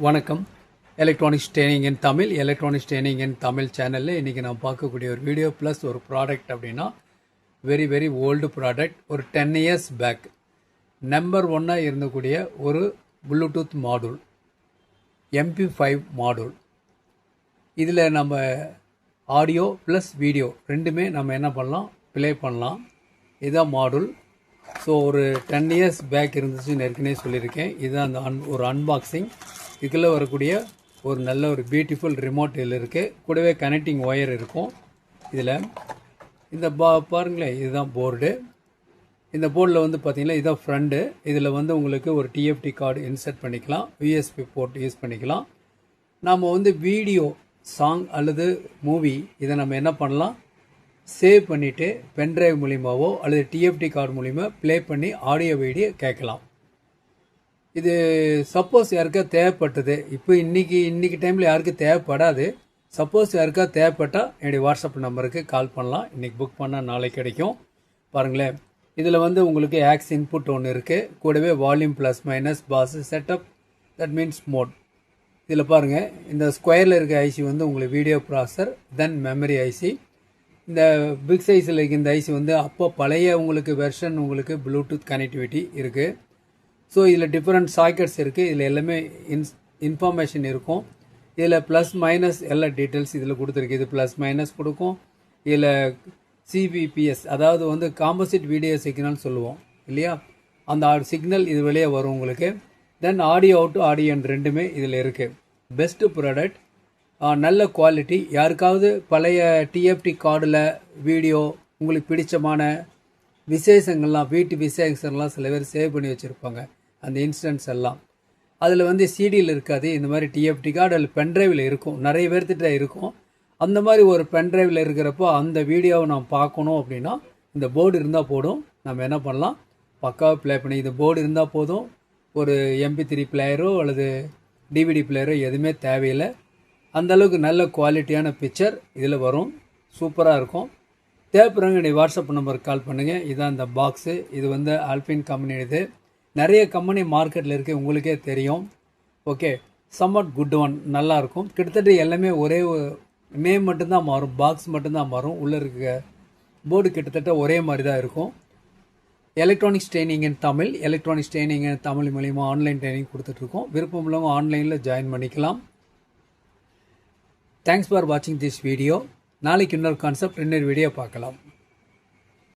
வணக்கம். Electronics training இன் Tamil electronics training இன் தமிழ் சேனலில் இன்றைக்கி நான் பார்க்கக்கூடிய ஒரு வீடியோ ப்ளஸ் ஒரு ப்ராடக்ட் அப்படின்னா வெரி ஓல்டு ப்ராடக்ட். ஒரு 10 இயர்ஸ் பேக் நம்பர் 1 இருந்தக்கூடிய ஒரு ப்ளூடூத் மாடூல், MP5 மாடூல். இதில் நம்ம ஆடியோ ப்ளஸ் வீடியோ ரெண்டுமே நம்ம என்ன பண்ணலாம், ப்ளே பண்ணலாம். இதுதான் மாடூல். ஸோ ஒரு 10 இயர்ஸ் பேக் இருந்துச்சுன்னு ஏற்கனவே சொல்லியிருக்கேன். இதுதான் அந்த ஒரு அன்பாக்சிங். இதுக்குள்ளே வரக்கூடிய ஒரு நல்ல ஒரு பியூட்டிஃபுல் ரிமோட் இதில் இருக்குது. கூடவே கனெக்டிங் ஒயர் இருக்கும். இதில் இந்த பாருங்களேன், இதுதான் போர்டு. இந்த போர்டில் வந்து பார்த்தீங்கன்னா இதுதான் ஃப்ரண்ட்டு. இதில் வந்து உங்களுக்கு ஒரு டிஎஃப்டி கார்டு இன்சர்ட் பண்ணிக்கலாம், யூஎஸ்பி போர்ட் யூஸ் பண்ணிக்கலாம். நாம் வந்து வீடியோ, சாங் அல்லது மூவி இதை நம்ம என்ன பண்ணலாம், சேவ் பண்ணிவிட்டு பென்ட்ரைவ் மூலிமாவோ அல்லது டிஎஃப்டி கார்டு மூலிமா ப்ளே பண்ணி ஆடியோ வீடியோ கேட்கலாம். இது சப்போஸ் யாருக்கா தேவைப்பட்டது, இப்போ இன்றைக்கி டைமில் யாருக்கும் தேவைப்படாது. சப்போஸ் யாருக்கா தேவைப்பட்டால் என்னுடைய வாட்ஸ்அப் நம்பருக்கு கால் பண்ணலாம். இன்றைக்கி புக் பண்ணால் நாளைக்கு கிடைக்கும். பாருங்களேன், இதில் வந்து உங்களுக்கு ஆக்ஸ் இன்புட் ஒன்று இருக்குது. கூடவே volume plus minus bass setup, that means mode. இதில் பாருங்கள், இந்த ஸ்கொயரில் இருக்க ஐசி வந்து உங்களுக்கு வீடியோ ப்ராசர், தென் மெமரி ஐசி. இந்த பிக் சைஸில் இருக்க இந்த ஐசி வந்து அப்போ பழைய உங்களுக்கு வெர்ஷன் உங்களுக்கு ப்ளூடூத் கனெக்டிவிட்டி இருக்குது. ஸோ இதில் டிஃப்ரெண்ட் சாக்கெட்ஸ் இருக்குது. இதில் எல்லாமே இன்ஃபர்மேஷன் இருக்கும். இதில் ப்ளஸ் மைனஸ் எல்லா டீட்டெயில்ஸ் இதில் கொடுத்துருக்கு. இது ப்ளஸ் மைனஸ் கொடுக்கும். இதில் சிபிபிஎஸ், அதாவது வந்து காம்போசிட் வீடியோ சிக்னல் சொல்லுவோம் இல்லையா, அந்த சிக்னல் இது வெளியே வரும் உங்களுக்கு. தென் ஆடியோ அவுட், ஆடியோ ரெண்டுமே இதில் இருக்குது. பெஸ்ட்டு ப்ராடக்ட், நல்ல குவாலிட்டி. யாருக்காவது பழைய டிஎஃப்டி கார்டில் வீடியோ உங்களுக்கு பிடிச்சமான விசேஷங்கள்லாம், வீட்டு விசேஷங்கள்லாம் சில பேர் சேவ் பண்ணி வச்சுருப்பாங்க. அந்த இன்ஸ்டன்ஸ் எல்லாம் அதில் வந்து சிடியில் இருக்காது. இந்த மாதிரி டிஎஃப்டி கார்டு அதில் பென்ட்ரைவில் இருக்கும். நிறைய பேர்த்திட்ட இருக்கும். அந்த மாதிரி ஒரு பென்ட்ரைவில் இருக்கிறப்போ அந்த வீடியோவை நாம் பார்க்கணும் அப்படின்னா இந்த போர்டு இருந்தால் போதும். நம்ம என்ன பண்ணலாம், பக்காவாக ப்ளே பண்ணி, இந்த போர்டு இருந்தால் போதும். ஒரு MP3 பிளேயரோ அல்லது டிவிடி பிளேயரோ எதுவுமே தேவையில்லை. அந்தளவுக்கு நல்ல குவாலிட்டியான பிக்சர் இதில் வரும். சூப்பராக இருக்கும். தேவைப்படுறவங்க என்னுடைய வாட்ஸ்அப் நம்பருக்கு கால் பண்ணுங்கள். இதுதான் இந்த பாக்ஸு. இது வந்து ஆல்பின் கம்பெனி. இது நிறைய கம்பெனி மார்க்கெட்டில் இருக்குது, உங்களுக்கே தெரியும். ஓகே, சம்வாட் குட் ஒன், நல்லாயிருக்கும். கிட்டத்தட்ட எல்லாமே ஒரே நேம் மட்டும்தான் மாறும், பாக்ஸ் மட்டும்தான் மாறும். உள்ளே இருக்க போர்டு கிட்டத்தட்ட ஒரே மாதிரி தான் இருக்கும். எலக்ட்ரானிக்ஸ் ட்ரெயினிங் இன் தமிழ் எலக்ட்ரானிக்ஸ் ட்ரெயினிங் இன் தமிழ் மூலிமா ஆன்லைன் ட்ரைனிங் கொடுத்துட்ருக்கோம். விருப்பம் உள்ளவங்க ஆன்லைனில் ஜாயின் பண்ணிக்கலாம். தேங்க்ஸ் ஃபார் வாட்சிங் திஸ் வீடியோ. நாளைக்கு இன்னொரு கான்செப்ட், இன்னொரு வீடியோ பார்க்கலாம்.